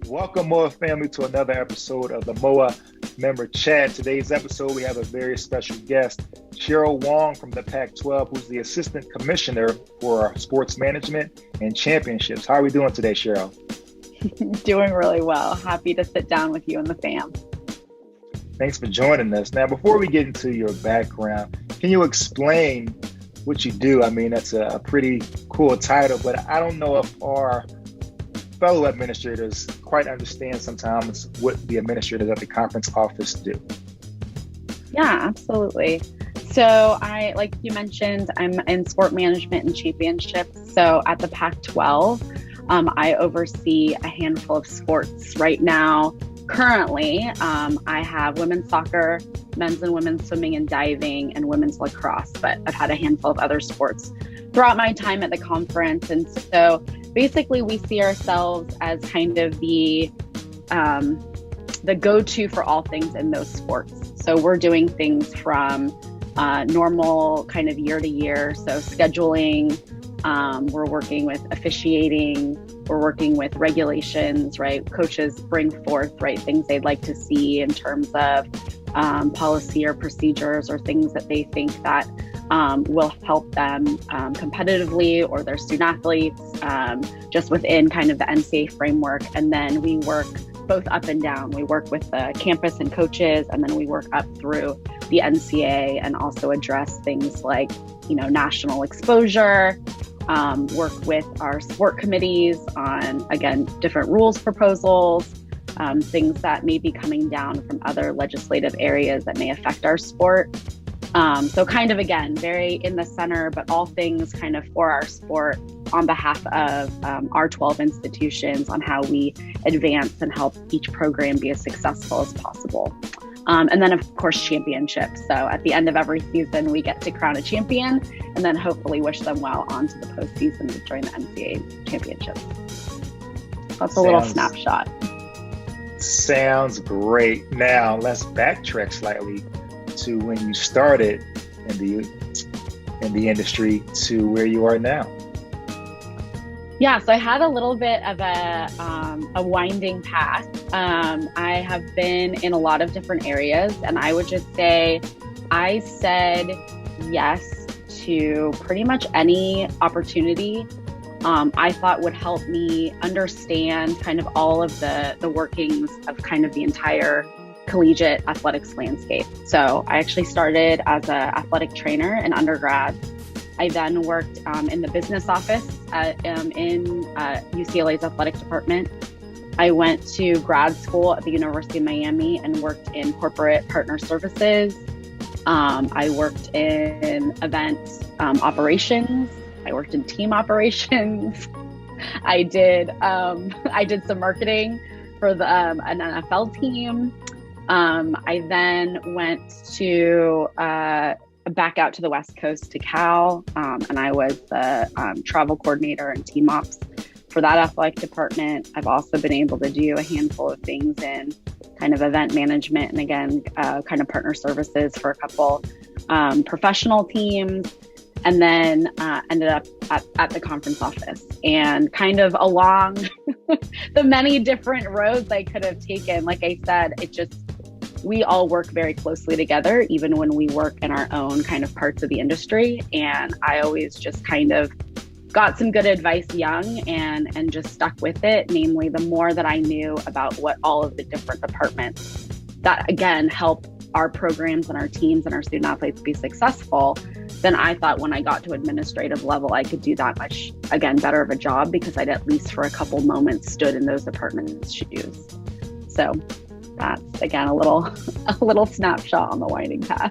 Welcome, Moaa family, to another episode of the Moaa Member Chat. Today's episode, we have a very special guest, Cheryl Wong from the Pac-12, who's the Assistant Commissioner for Sports Management and Championships. How are we doing today, Cheryl? Doing really well. Happy to sit down with you and the fam. Thanks for joining us. Now, before we get into your background, can you explain what you do? I mean, that's a pretty cool title, but I don't know if our fellow administrators quite understand sometimes what the administrators at the conference office do. Yeah, absolutely. So like you mentioned, I'm in sport management and championships. So at the Pac-12, I oversee a handful of sports right now. Currently, I have women's soccer, men's and women's swimming and diving, and women's lacrosse, but I've had a handful of other sports throughout my time at the conference. And so basically we see ourselves as kind of the go-to for all things in those sports. So we're doing things from normal kind of year to year. So scheduling, we're working with officiating, we're working with regulations, right? Coaches bring forth, right, things they'd like to see in terms of policy or procedures or things that they think that will help them competitively or their student athletes just within kind of the NCAA framework. And then we work both up and down. We work with the campus and coaches, and then we work up through the NCAA and also address things like, national exposure, work with our sport committees on, again, different rules proposals, things that may be coming down from other legislative areas that may affect our sport. So kind of, again, very in the center, but all things kind of for our sport on behalf of our 12 institutions on how we advance and help each program be as successful as possible. And then, of course, championships. So at the end of every season, we get to crown a champion and then hopefully wish them well onto the postseason to join the NCAA championships. That's a little snapshot. Sounds great. Now, let's backtrack slightly to when you started in the industry to where you are now. Yeah, so I had a little bit of a winding path. I have been in a lot of different areas, and I would just say I said yes to pretty much any opportunity I thought would help me understand kind of all of the workings of kind of the entire collegiate athletics landscape. So I actually started as an athletic trainer in undergrad. I then worked in the business office in UCLA's athletic department. I went to grad school at the University of Miami and worked in corporate partner services. I worked in event operations. I worked in team operations. I did some marketing for an NFL team. I then went to back out to the West Coast to Cal, and I was the travel coordinator and team ops for that athletic department. I've also been able to do a handful of things in kind of event management and, again, kind of partner services for a couple professional teams, and then ended up at the conference office. And kind of along the many different roads I could have taken, like I said, we all work very closely together, even when we work in our own kind of parts of the industry. And I always just kind of got some good advice young and just stuck with it. Namely, the more that I knew about what all of the different departments that, again, help our programs and our teams and our student athletes be successful, then I thought when I got to administrative level, I could do that much, again, better of a job because I'd at least for a couple moments stood in those departments' shoes. So that's, again, a little snapshot on the winding path.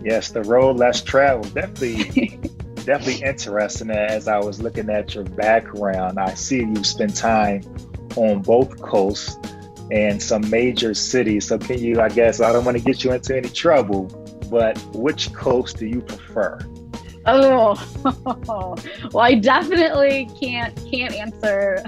Yes, the road less traveled. Definitely interesting. As I was looking at your background, I see you spend time on both coasts and some major cities. So can you, I guess, I don't want to get you into any trouble, but which coast do you prefer? Oh, well, I definitely can't answer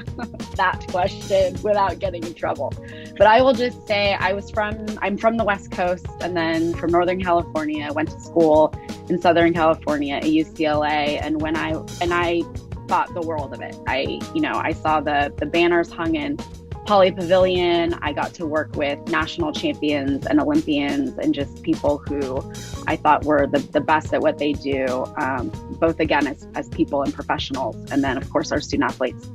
that question without getting in trouble. But I will just say I'm from the West Coast, and then from Northern California. I went to school in Southern California at UCLA, and when I thought the world of it. I saw the banners hung in Poly Pavilion. I got to work with national champions and Olympians and just people who I thought were the best at what they do, both again as people and professionals. And then of course our student athletes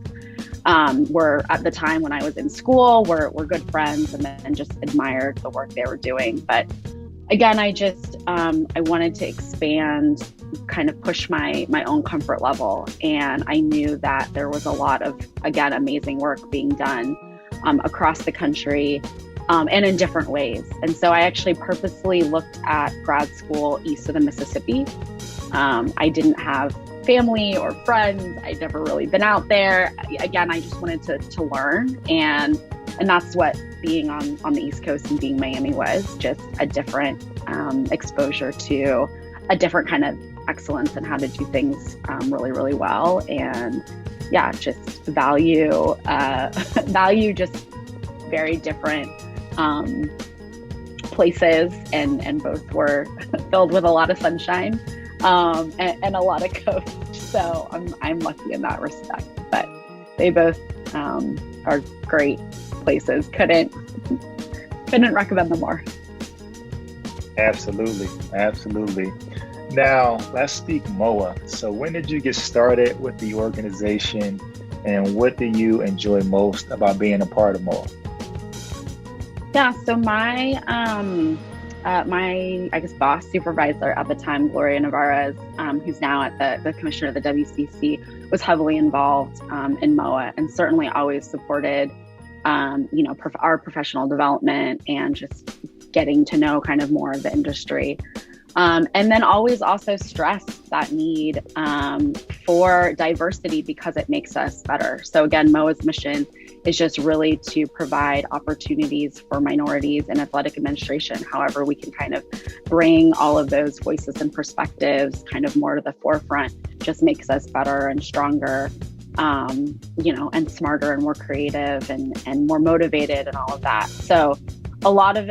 were, at the time when I was in school, were good friends, and then just admired the work they were doing. But again, I wanted to expand, kind of push my own comfort level. And I knew that there was a lot of, again, amazing work being done across the country and in different ways. And so I actually purposely looked at grad school east of the Mississippi. I didn't have family or friends. I'd never really been out there. Again, I just wanted to learn. And that's what being on the East Coast and being Miami was, just a different exposure to a different kind of excellence and how to do things really, really well. And yeah, just value just very different places, and both were filled with a lot of sunshine and a lot of coast. So I'm lucky in that respect. But they both are great places. Couldn't recommend them more. Absolutely. Now, let's speak Moaa. So when did you get started with the organization, and what do you enjoy most about being a part of Moaa? Yeah, so my I guess boss, supervisor at the time, Gloria Navarez, who's now at the commissioner of the WCC, was heavily involved in Moaa, and certainly always supported our professional development and just getting to know kind of more of the industry. And then always also stress that need for diversity, because it makes us better. So again, Moaa's mission is just really to provide opportunities for minorities in athletic administration. However, we can kind of bring all of those voices and perspectives kind of more to the forefront, just makes us better and stronger, and smarter and more creative and more motivated and all of that. So a lot of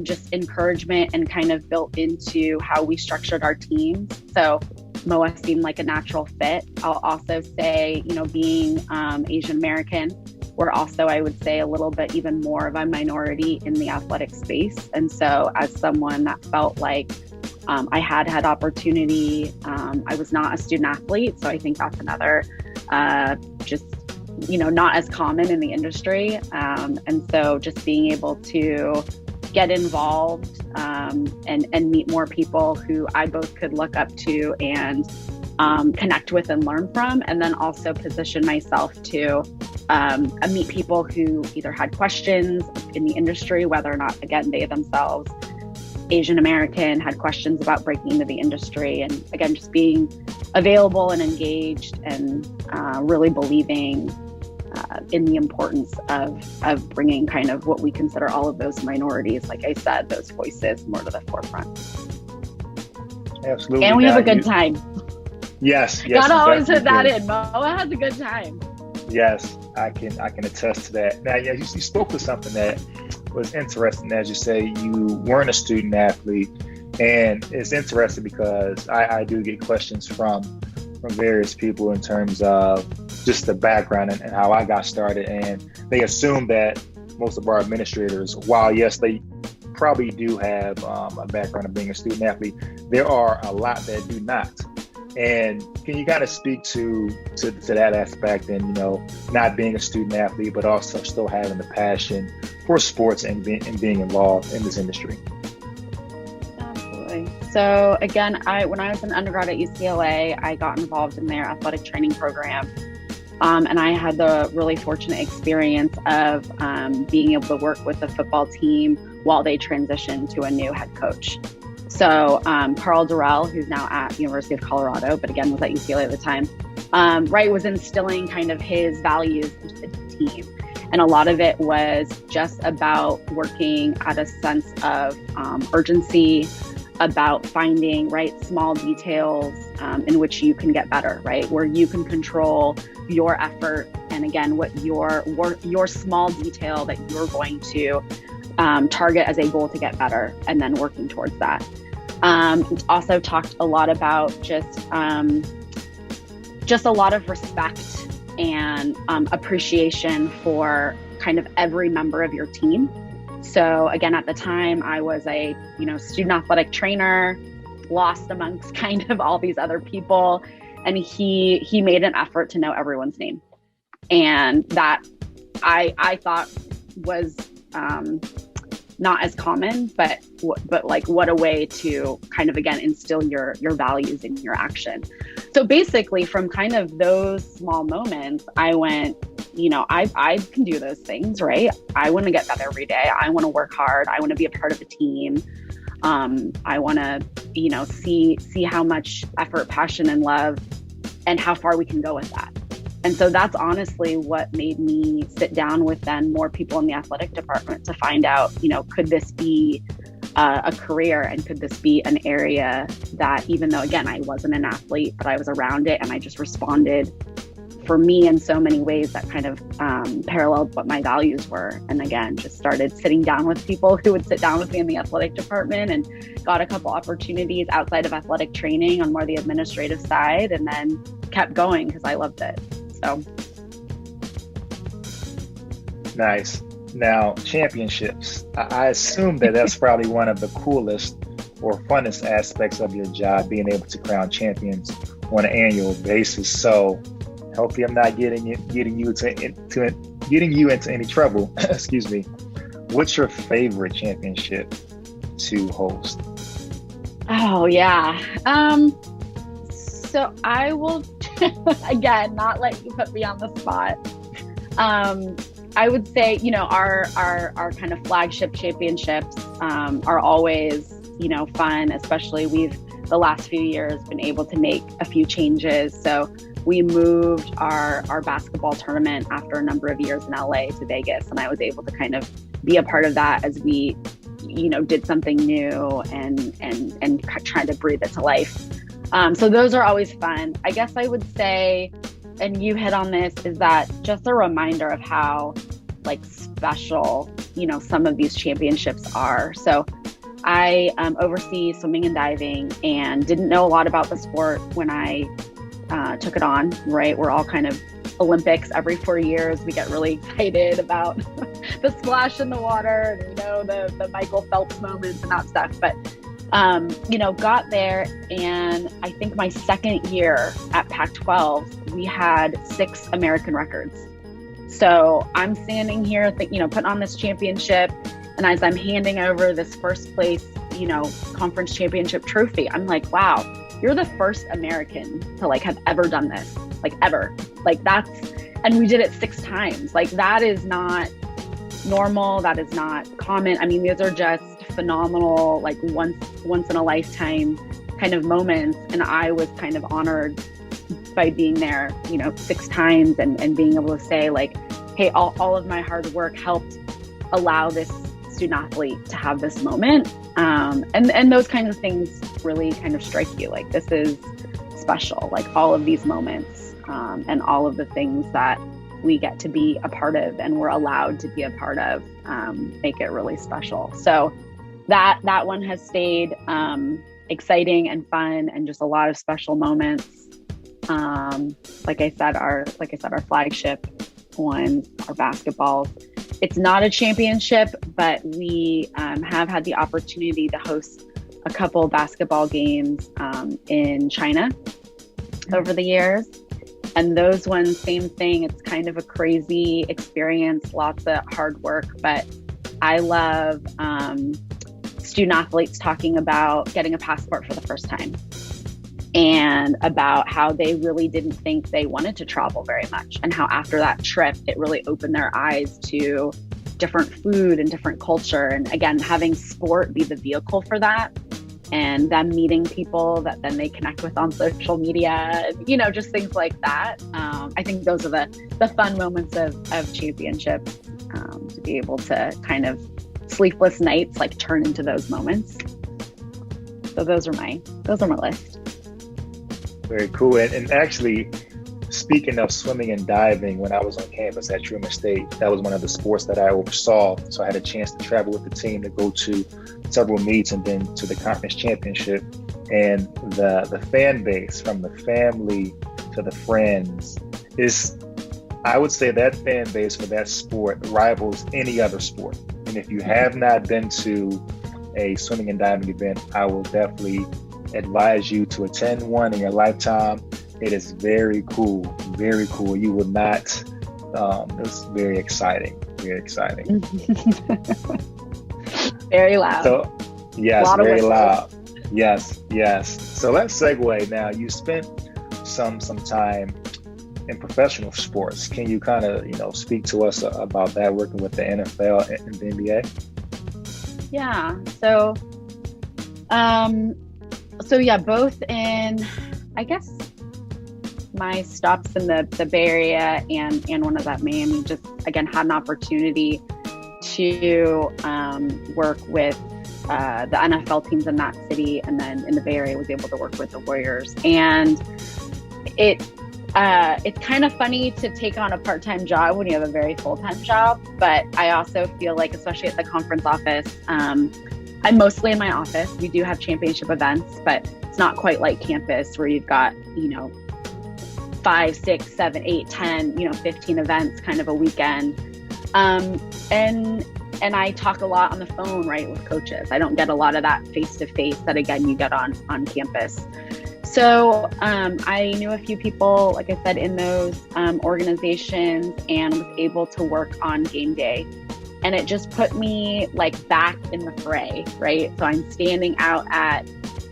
just encouragement and kind of built into how we structured our teams. So Moaa seemed like a natural fit. I'll also say, being Asian American, we're also, I would say, a little bit even more of a minority in the athletic space. And so as someone that felt like I had opportunity, I was not a student athlete. So I think that's another not as common in the industry. And so just being able to get involved and meet more people who I both could look up to and connect with and learn from, and then also position myself to meet people who either had questions in the industry, whether or not, again, they themselves, Asian American, had questions about breaking into the industry. And again, just being available and engaged and really believing in the importance of bringing kind of what we consider all of those minorities, like I said, those voices more to the forefront. Absolutely. And we have a good time. Yes. Gotta always put that in. Moaa has a good time. Yes, I can attest to that. Now, yeah, you spoke to something that was interesting. As you say, you weren't a student athlete, and it's interesting because I do get questions from various people in terms of just the background and how I got started, and they assume that most of our administrators, while yes, they probably do have a background of being a student athlete, there are a lot that do not. And can you kind of speak to that aspect, and not being a student athlete, but also still having the passion for sports and being involved in this industry? Absolutely. So again, when I was an undergrad at UCLA, I got involved in their athletic training program. And I had the really fortunate experience of being able to work with the football team while they transitioned to a new head coach. So Carl Durrell, who's now at the University of Colorado, but again was at UCLA at the time, was instilling kind of his values into the team. And a lot of it was just about working at a sense of urgency, about finding small details in which you can get better, where you can control your effort, and again, what your small detail that you're going to target as a goal to get better, and then working towards that. Also talked a lot about just just a lot of respect and appreciation for kind of every member of your team. So again, at the time, I was a student athletic trainer, lost amongst kind of all these other people, and he made an effort to know everyone's name, and that I thought was not as common, but like what a way to kind of again instill your values in your action. So basically, from kind of those small moments, I went, I can do those things, right? I want to get better every day. I want to work hard. I want to be a part of a team. I want to, see how much effort, passion, and love, and how far we can go with that. And so that's honestly what made me sit down with then more people in the athletic department to find out, could this be a career, and could this be an area that, even though, again, I wasn't an athlete, but I was around it and I just responded for me in so many ways that kind of paralleled what my values were. And again, just started sitting down with people who would sit down with me in the athletic department, and got a couple opportunities outside of athletic training on more the administrative side, and then kept going because I loved it. So. Nice. Now, championships. I assume that that's probably one of the coolest or funnest aspects of your job, being able to crown champions on an annual basis. So, hopefully, I'm not getting you into any trouble. Excuse me. What's your favorite championship to host? Oh yeah. So I will again not let you put me on the spot. I would say, our kind of flagship championships are always, fun, especially the last few years been able to make a few changes. So we moved our basketball tournament after a number of years in LA to Vegas, and I was able to kind of be a part of that as we, did something new and trying to breathe it to life. So those are always fun. I guess I would say, and you hit on this, is that just a reminder of how special, some of these championships are. So I oversee swimming and diving, and didn't know a lot about the sport when I took it on, right? We're all kind of Olympics every 4 years. We get really excited about the splash in the water, and the Michael Phelps moments and that stuff. But got there, and I think my second year at Pac-12, we had 6 American records. So I'm standing here, putting on this championship, and as I'm handing over this first place, conference championship trophy, I'm like, wow, you're the first American to have ever done this, ever. And we did it 6 times. That is not normal. That is not common. I mean, these are just phenomenal, once in a lifetime kind of moments. And I was kind of honored by being there, 6 times and being able to say hey, all of my hard work helped allow this student athlete to have this moment. And those kinds of things really kind of strike you. This is special, all of these moments, and all of the things that we get to be a part of and we're allowed to be a part of, make it really special. So that one has stayed exciting and fun, and just a lot of special moments. Like I said, our flagship ones are basketballs. It's not a championship, but we have had the opportunity to host a couple basketball games in China over the years. And those ones, same thing. It's kind of a crazy experience, lots of hard work, but I love student athletes talking about getting a passport for the first time, and about how they really didn't think they wanted to travel very much, and how after that trip, it really opened their eyes to different food and different culture. And again, having sport be the vehicle for that, and them meeting people that then they connect with on social media, just things like that. I think those are the fun moments of championships, to be able to kind of sleepless nights turn into those moments. So those are my list. Very cool. And actually, speaking of swimming and diving, when I was on campus at Truman State, that was one of the sports that I oversaw. So I had a chance to travel with the team to go to several meets and then to the conference championship. And the fan base, from the family to the friends. I would say that fan base for that sport rivals any other sport. And if you have not been to a swimming and diving event, I will definitely advise you to attend one in your lifetime. It is very cool, very cool. You will not, it's very exciting, very exciting. Very loud. So, yes, very loud. Yes. So let's segue now. You spent some time in professional sports. Can you kind of, speak to us about that, working with the NFL and the NBA? Yeah. So yeah, both in, I guess, my stops in the Bay Area and one of that Miami, just again had an opportunity to work with the NFL teams in that city, and then in the Bay Area was able to work with the Warriors. And it's kind of funny to take on a part-time job when you have a very full-time job, but I also feel like, especially at the conference office, I'm mostly in my office. We do have championship events, but it's not quite like campus where you've got, 5, 6, 7, 8, 10, 15 events kind of a weekend. And I talk a lot on the phone, right, with coaches. I don't get a lot of that face-to-face that, again, you get on campus. So I knew a few people, like I said, in those organizations, and was able to work on game day. And it just put me back in the fray, right? So I'm standing out at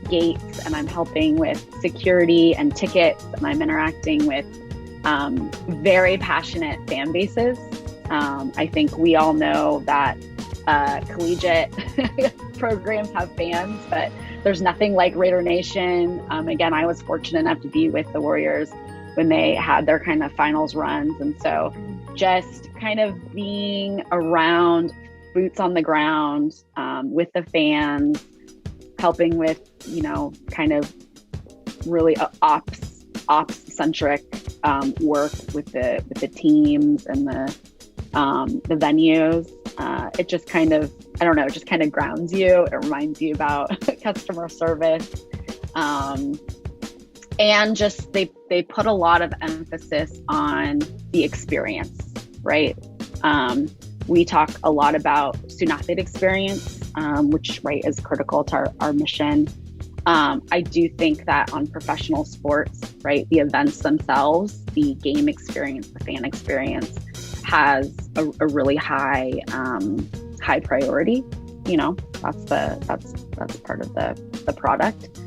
gates and I'm helping with security and tickets, and I'm interacting with very passionate fan bases. I think we all know that collegiate programs have fans, but there's nothing like Raider Nation. Again, I was fortunate enough to be with the Warriors when they had their kind of finals runs. And so just kind of being around, boots on the ground, with the fans, helping with, kind of really ops centric work with the teams and the venues. It just kind of, I don't know, it just kind of grounds you. It reminds you about customer service. And just they put a lot of emphasis on the experience, right? We talk a lot about student-athlete experience, which, right, is critical to our mission. I do think that on professional sports, right, the events themselves, the game experience, the fan experience has a really high priority. That's part of the product.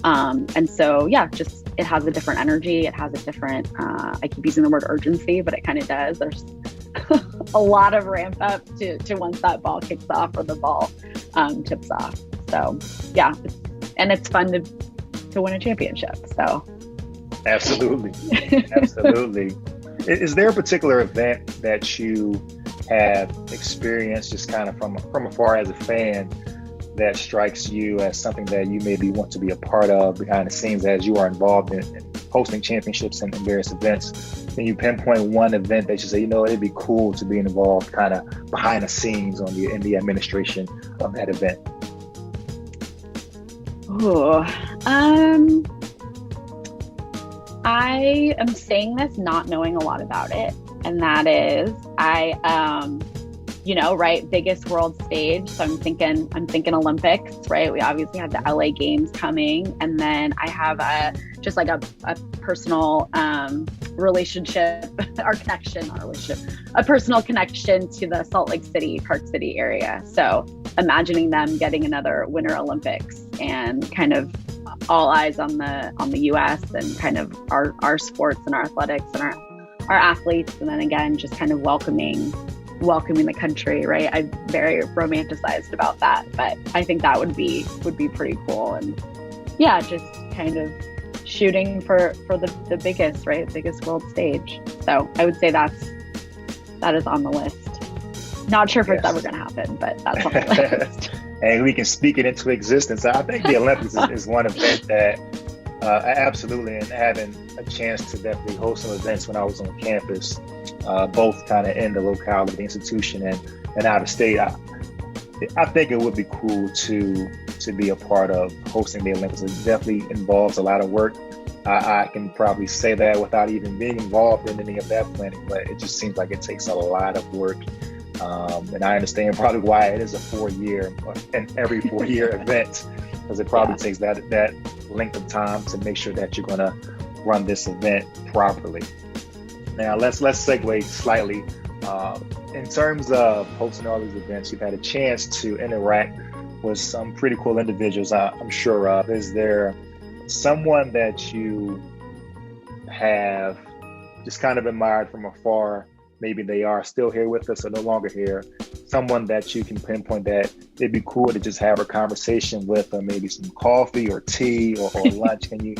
And so, yeah, just, it has a different energy. It has a different, I keep using the word urgency, but it kind of does. There's a lot of ramp up to once that ball kicks off or the ball tips off. So yeah, and it's fun to win a championship. So absolutely. Is there a particular event that you have experienced just kind of from afar as a fan that strikes you as something that you maybe want to be a part of behind the scenes as you are involved in hosting championships and various events? Can you pinpoint one event that you say, it'd be cool to be involved kind of behind the scenes in the administration of that event? Oh, I am saying this not knowing a lot about it. And that is, right, biggest world stage. So I'm thinking Olympics, right? We obviously have the LA Games coming. And then I have a personal relationship, a personal connection to the Salt Lake City, Park City area. So imagining them getting another Winter Olympics and kind of all eyes on the US and kind of our sports and our athletics and our athletes. And then again, just kind of welcoming the country, right? I'm very romanticized about that, but I think that would be pretty cool. And yeah, just kind of shooting for the biggest, right? Biggest world stage. So I would say that is on the list. Not sure if it's ever going to happen, but that's on the list. And we can speak it into existence. I think the Olympics is one event that absolutely, and having a chance to definitely host some events when I was on campus, both kind of in the locale of the institution and out of state. I think it would be cool to be a part of hosting the Olympics. It definitely involves a lot of work, I can probably say that without even being involved in any of that planning, but it just seems like it takes a lot of work. And I understand probably why it is a 4-year and every 4-year event, because it probably takes that length of time to make sure that you're going to run this event properly. Now let's segue slightly. In terms of hosting all these events, you've had a chance to interact with some pretty cool individuals, I'm sure of. Is there someone that you have just kind of admired from afar? Maybe they are still here with us or no longer here. Someone that you can pinpoint that it'd be cool to just have a conversation with, or maybe some coffee or tea or lunch. Can you,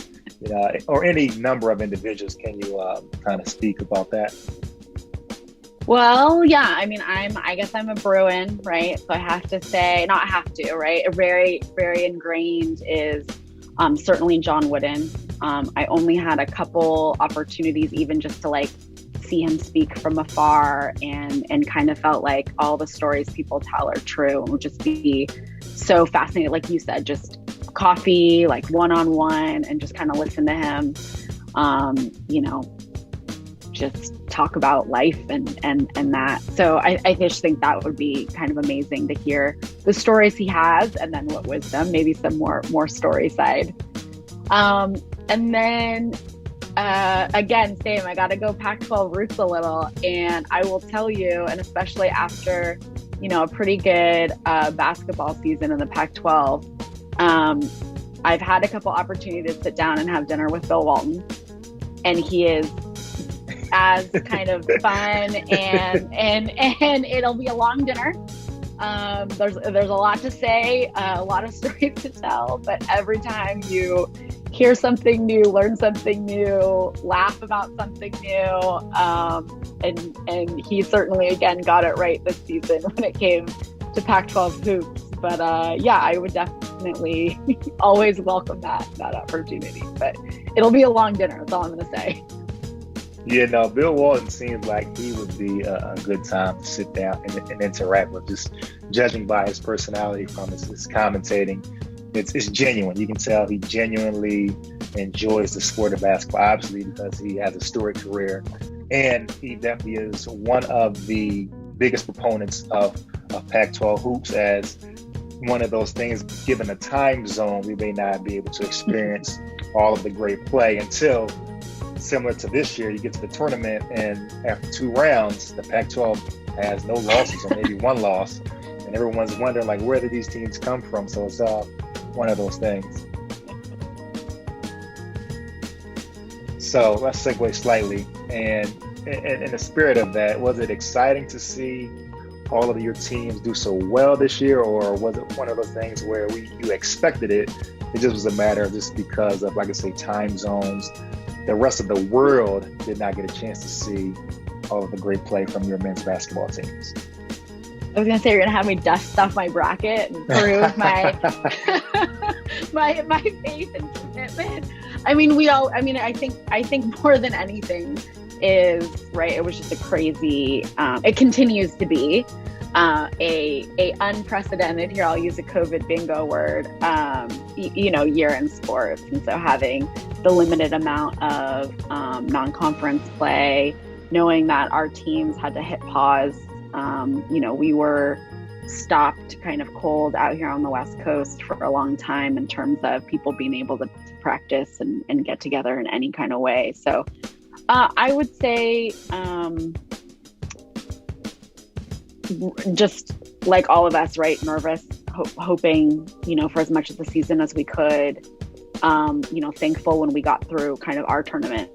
or any number of individuals, can you kind of speak about that? Well, yeah, I mean, I guess I'm a Bruin, right? So I have to say, not have to, right? Very, very ingrained is certainly John Wooden. I only had a couple opportunities even just to like see him speak from afar, and kind of felt like all the stories people tell are true, and would just be so fascinating. Like you said, just coffee, like one-on-one, and just kind of listen to him, just talk about life and that. So I just think that would be kind of amazing to hear the stories he has, and then what wisdom, maybe some more story side. And then again, same, I got to go Pac-12 roots a little. And I will tell you, and especially after, a pretty good basketball season in the Pac-12, I've had a couple opportunities to sit down and have dinner with Bill Walton, and he is as kind of fun and it'll be a long dinner. There's a lot to say, a lot of stories to tell, but every time you hear something new, learn something new, laugh about something new, and he certainly again got it right this season when it came to Pac-12 hoops. But I would definitely always welcome that opportunity. But it'll be a long dinner. That's all I'm going to say. Yeah, no, Bill Walton seems like he would be a good time to sit down and interact with, just judging by his personality from his commentating. It's genuine. You can tell he genuinely enjoys the sport of basketball, obviously, because he has a storied career. And he definitely is one of the biggest proponents of Pac-12 hoops, as one of those things, given a time zone, we may not be able to experience all of the great play until, similar to this year, you get to the tournament, and after 2 rounds, the Pac-12 has no losses or maybe 1 loss, and everyone's wondering, like, where did these teams come from? So it's one of those things. So let's segue slightly, and in the spirit of that, was it exciting to see all of your teams do so well this year, or was it one of those things where you expected it? It just was a matter of just because of, like I say, time zones. The rest of the world did not get a chance to see all of the great play from your men's basketball teams. I was going to say, you're going to have me dust off my bracket and prove my my faith and commitment. I mean, I think more than anything is, right, it was just a crazy, it continues to be a unprecedented, here I'll use a COVID bingo word, year in sports. And so having the limited amount of non-conference play, knowing that our teams had to hit pause, we were stopped kind of cold out here on the West Coast for a long time in terms of people being able to practice and get together in any kind of way. So I would say just like all of us, right, nervous, hoping, for as much of the season as we could, thankful when we got through kind of our tournament.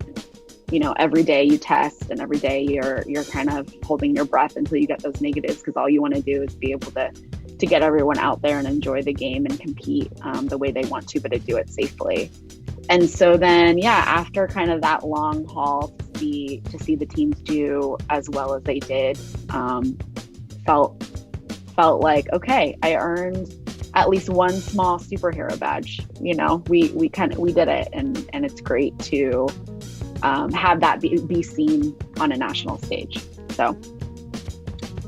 Every day you test, and every day you're kind of holding your breath until you get those negatives, because all you want to do is be able to get everyone out there and enjoy the game and compete the way they want to, but to do it safely. And so then, after kind of that long haul to see the teams do as well as they did, felt like, okay, I earned at least one small superhero badge. We did it, and it's great to have that be seen on a national stage. So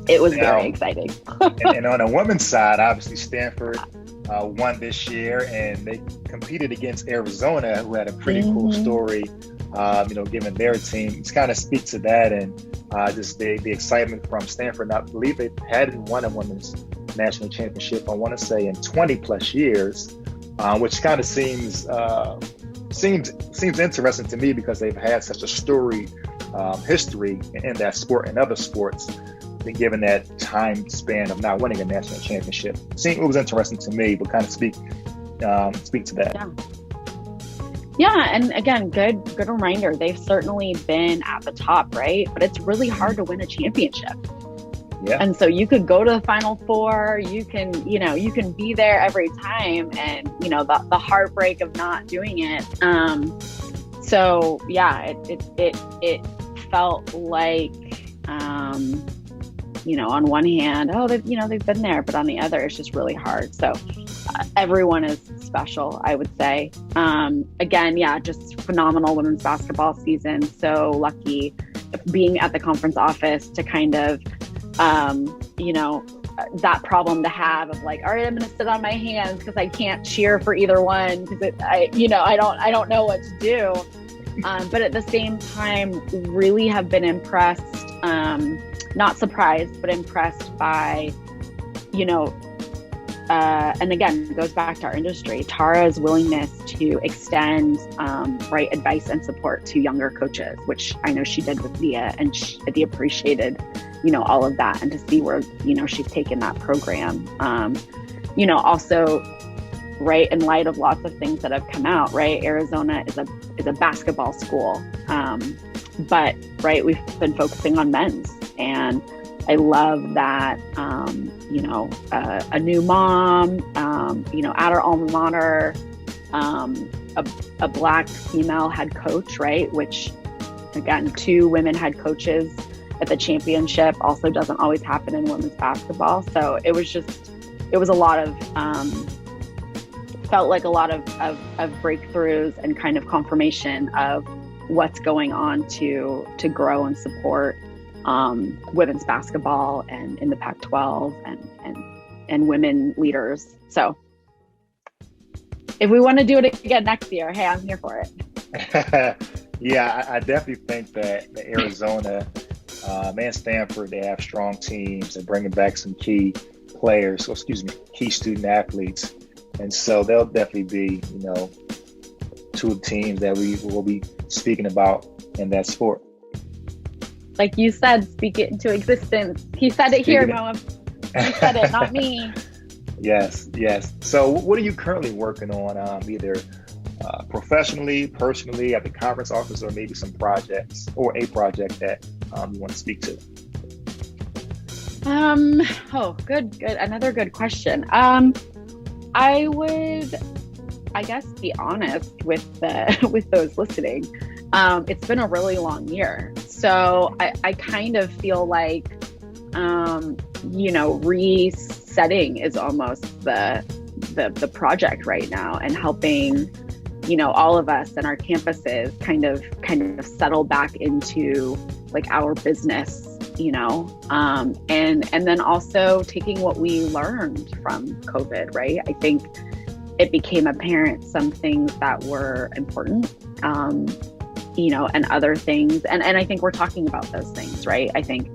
it was very exciting. and on the women's side, obviously Stanford won this year, and they competed against Arizona, who had a pretty cool story, given their team. It's kind of speak to that, and just the excitement from Stanford. I believe they hadn't won a women's national championship, I want to say, in 20 plus years, which kind of seems interesting to me, because they've had such a storied history in that sport and other sports. Given that time span of not winning a national championship, it was interesting to me, but kind of speak to that. Yeah, and again, good reminder. They've certainly been at the top, right? But it's really hard to win a championship. Yeah. And so you could go to the Final Four, you can be there every time, and the heartbreak of not doing it. So yeah, it felt like. On one hand, they've been there, but on the other, it's just really hard. So everyone is special, I would say. Again, just phenomenal women's basketball season. So lucky being at the conference office to kind of, that problem to have of like, all right, I'm going to sit on my hands because I can't cheer for either one because I don't know what to do. But at the same time, really have been impressed. Not surprised, but impressed by, and again, it goes back to our industry, Tara's willingness to extend advice and support to younger coaches, which I know she did with Leah, and Leah appreciated, all of that, and to see where, she's taken that program. Also, in light of lots of things that have come out, Arizona is a basketball school, but we've been focusing on men's. And I love that, a new mom, at our alma mater, a Black female head coach, which, again, 2 women head coaches at the championship also doesn't always happen in women's basketball. So it was a lot of, felt like a lot of breakthroughs and kind of confirmation of what's going on to grow and support women's basketball and in the Pac-12 and women leaders. So if we want to do it again next year, hey, I'm here for it. Yeah, I definitely think that the Arizona and Stanford, they have strong teams and bringing back some key student athletes. And so they'll definitely be, 2 teams that we will be speaking about in that sport. Like you said, speak it into existence. He said it here, Moaa. He said it, not me. Yes. So what are you currently working on, either professionally, personally, at the conference office, or maybe some projects or a project that you want to speak to? Good. Another good question. I would, I guess, be honest with those listening. It's been a really long year. So I kind of feel like, resetting is almost the project right now, and helping, all of us and our campuses kind of settle back into like our business, and then also taking what we learned from COVID, right? I think it became apparent some things that were important, and other things. And I think we're talking about those things, right? I think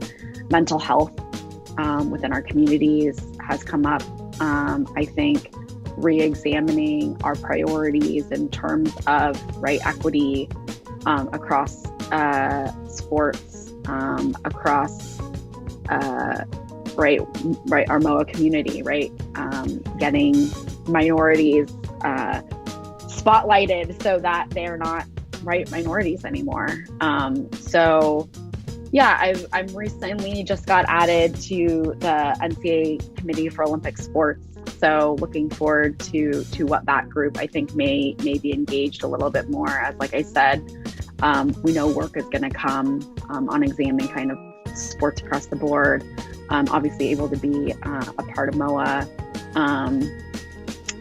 mental health within our communities has come up. I think re-examining our priorities in terms of equity across sports, across our Moaa community, getting minorities spotlighted so that they're not minorities anymore. So yeah, I'm recently just got added to the NCAA Committee for Olympic Sports. So looking forward to what that group, I think, may be engaged a little bit more. As like I said, we know work is going to come on examining kind of sports across the board. Obviously able to be a part of Moaa.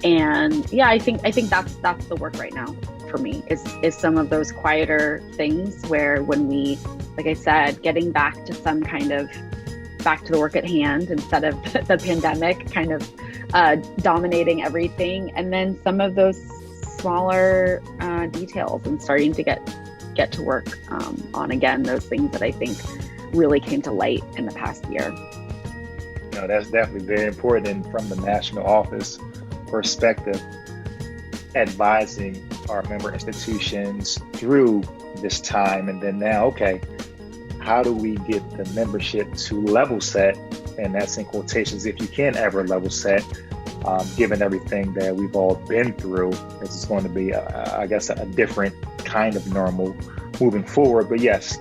And yeah, I think that's the work right now for me is some of those quieter things where when we, like I said, getting back to some kind of back to the work at hand instead of the pandemic kind of dominating everything, and then some of those smaller details, and starting to get to work on, again, those things that I think really came to light in the past year. No, that's definitely very important. And from the national office perspective, advising our member institutions through this time, and then now, okay, how do we get the membership to level set? And that's in quotations, if you can ever level set, given everything that we've all been through. This is going to be, I guess, a different kind of normal moving forward. But yes,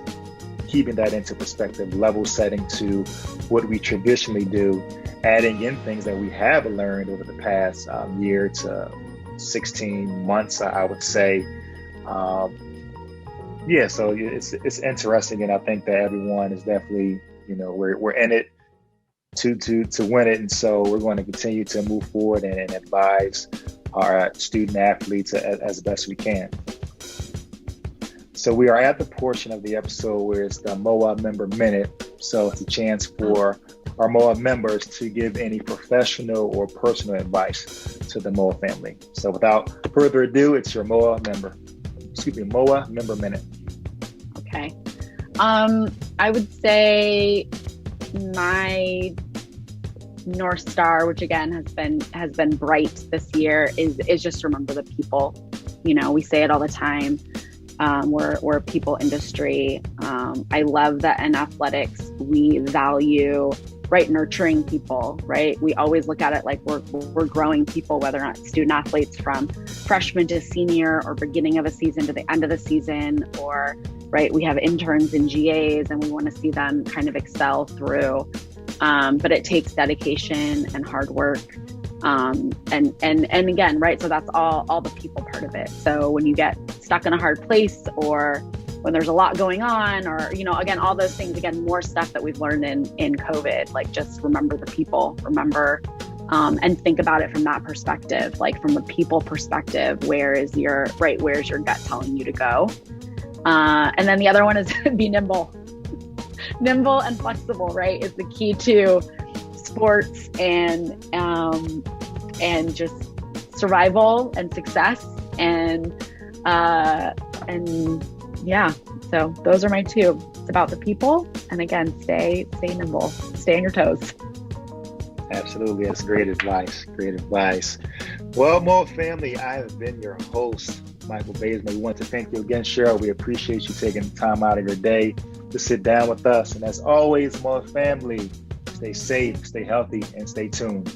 keeping that into perspective, level setting to what we traditionally do, adding in things that we have learned over the past year to 16 months, I would say. Yeah, so it's interesting, and I think that everyone is definitely, we're in it to win it, and so we're going to continue to move forward and advise our student athletes as best we can. So we are at the portion of the episode where it's the Moaa Member Minute. So it's a chance for our Moaa members to give any professional or personal advice to the Moaa family. So without further ado, it's your Moaa Member Minute. Okay. I would say my North Star, which again has been bright this year, is just remember the people. We say it all the time. We're a people industry. I love that in athletics we value nurturing people, right? We always look at it like we're growing people, whether or not student athletes from freshman to senior, or beginning of a season to the end of the season, or we have interns and GAs, and we want to see them kind of excel through. But it takes dedication and hard work. And again, so that's all the people part of it. So when you get stuck in a hard place, or when there's a lot going on, or, again, all those things, again, more stuff that we've learned in COVID, just remember the people, and think about it from that perspective, from a people perspective, where's your gut telling you to go? And then the other one is be nimble. Nimble and flexible, is the key to sports and just survival and success, and yeah. So those are my two. It's about the people, and again, stay nimble, stay on your toes. Absolutely, that's great advice. Great advice. Well, Moaa family, I have been your host, Michael Bazemore. We want to thank you again, Cheryl. We appreciate you taking the time out of your day to sit down with us. And as always, Moaa family, stay safe, stay healthy, and stay tuned.